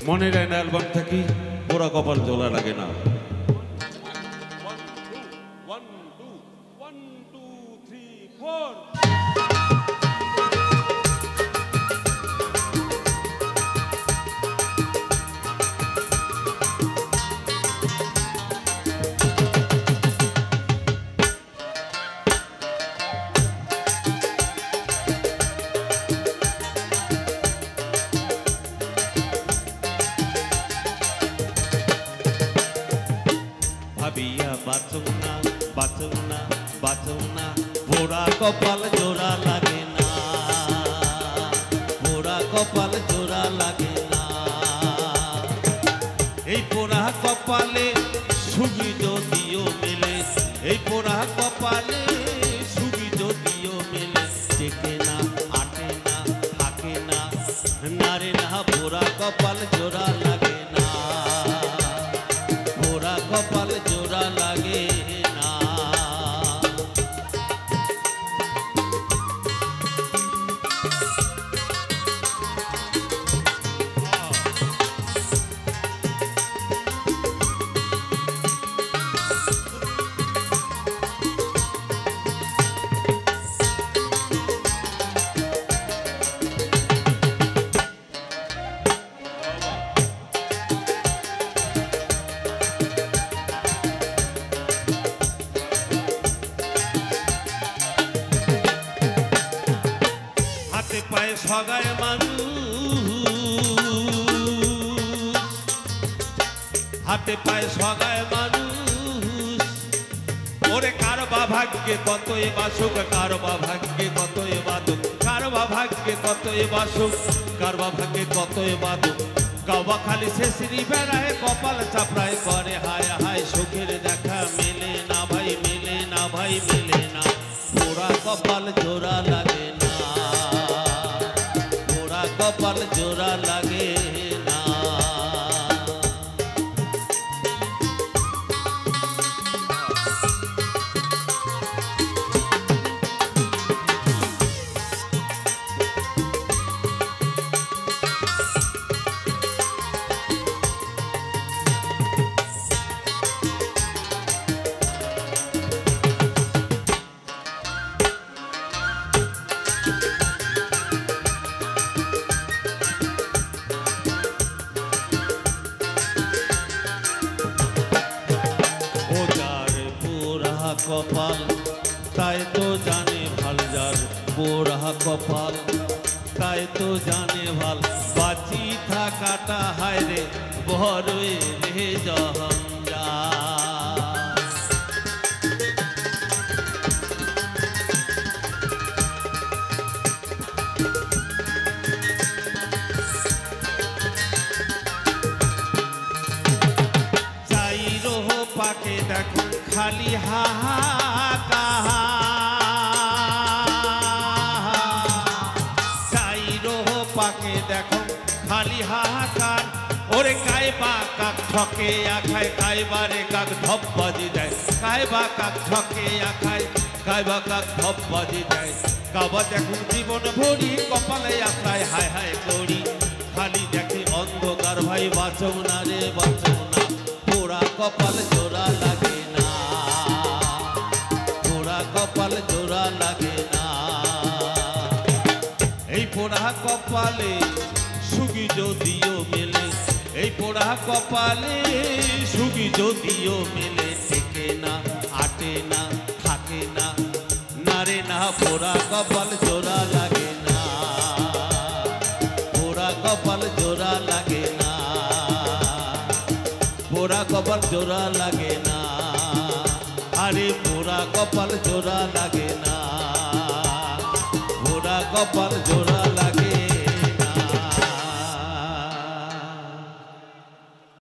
মনের আয়না অ্যালবাম থাকি পোড়া কপাল জ্বলা লাগে না। ভাবিয়া বাঁচো না বাঁচো না বাঁচো না, পোড়া কপাল জোড়া লাগে না, পোড়া কপাল জোড়া লাগে না। এই পোড়া কপালে সুখী যদিও মেলে, এই পোড়া কপালে সুখী যদিও মেলে, টেকে না আটে না থাকে না, নারে না পোড়া কপাল জোড়া লাগে না, পোড়া কপাল জোড়া লাগে না। হাতে পায়ে সগায় মানুষ, হাতে পায়ে সগায় মানুষ, ওরে কারবা ভাগ্যে কতই বাসুক, কারবা ভাগ্যে কতই বাদুক, কারবা ভাগ্যে কতই বাসুক, কারবা ভাগ্যে কতই বাদুক। গাওয়া খালি শেষরি বেড়ায় কপাল চাপড়ায় করে হায় হায়, সুখের দেখা মেলে না ভাই, মেলে না ভাই, মেলে না, পোড়া কপাল জোড়া লাগে না, পোড়া কপাল জোড়া লাগে না। ও যার পোড়া কপাল তাই তো জানে ভাল, যার পোড়া কপাল তাই তো জানে ভাল, বাঁচি থাকাটা হায় রে বড়ই রে জঞ্জাল। পাকে দেখো খালি হাহাকার, পাকে দেখো খালি হাহাকার, ওরে কাইবা কাক ঠকে আখায়, কাইবারে কাক ধপ বাজি দেয়, কাইবা কাক ঠকে আখায়, কাইবা কাক ধপ বাজি দেয়। কাবা দেখুন জীবন ভরি কপালে আখায় হায় হায় করি, খালি দেখে অন্ধকার ভাই, বাঁচো না রে বাঁচো না, পোড়া কপাল জোড়া লাগে না, পোড়া কপাল জোড়া লাগে না। এই পোড়া কপালে সুখী যদিও মেলে, এই পোড়া কপালে সুখী যদিও মেলে, টেকে না আটে না থাকে না, নারে না পোড়া কপাল জোড়া লাগে না, পোড়া কপাল জোড়া লাগে না, পোড়া কপাল জোড়া লাগে না, আরে পোড়া কপাল জোড়া লাগে না, পোড়া কপাল জোড়া